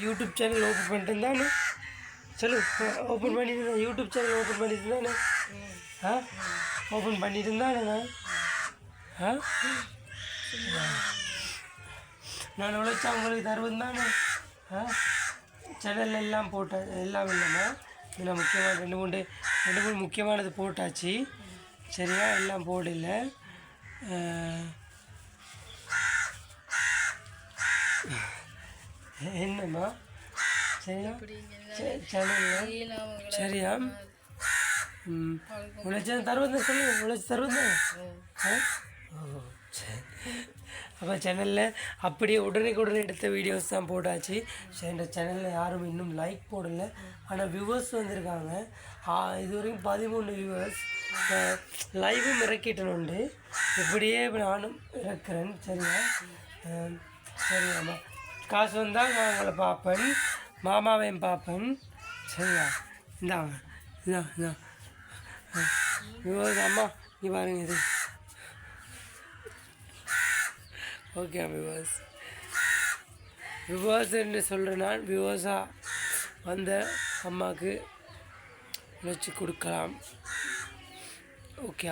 YouTube channel open பண்ணிட்டு இருந்தானே சொல்லு. ஓப்பன் பண்ணிட்டு யூடியூப் சேனல் ஓப்பன் பண்ணிட்டு இருந்தானே. ஓப்பன் பண்ணிட்டு இருந்தானே நான் உழைச்சா உங்களுக்கு தருவது தானே. சேனல் எல்லாம் போட்டேன், எல்லாம் இல்லைம்மா. இதில் முக்கியமான ரெண்டு மூணு முக்கியமானது போட்டாச்சு. சரியா? எல்லாம் போடல. என்னம்மா? சரியா? சேனல் சரியா? உழைச்சா தருவது சொல்லு. உழைச்சி தருவது. ஓ சரி. அப்போ சேனலில் அப்படியே உடனே எடுத்த வீடியோஸ் தான் போட்டாச்சு. சரி, இந்த சேனலில் யாரும் இன்னும் லைக் போடலை, ஆனால் வியூவர்ஸ் வந்திருக்காங்க. இது வரைக்கும் 13 வியூவர்ஸ். லைவும் இறக்கிட்டனுண்டு. இப்படியே நானும் இறக்குறேன். சரியா? சரியாம்மா. காசு வந்தால் நான் உங்களை பார்ப்பேன், மாமாவையும் பார்ப்பேன். சரியா? இந்தாங்க இதான் வியூவர்ஸ். அம்மா நீ பாருங்க இது. ஓகே வியூவர்ஸ் என்று சொல்கிறேன். நான் வியூவர்ஸாக வந்த அம்மாவுக்கு உழைச்சி கொடுக்கலாம். ஓகே.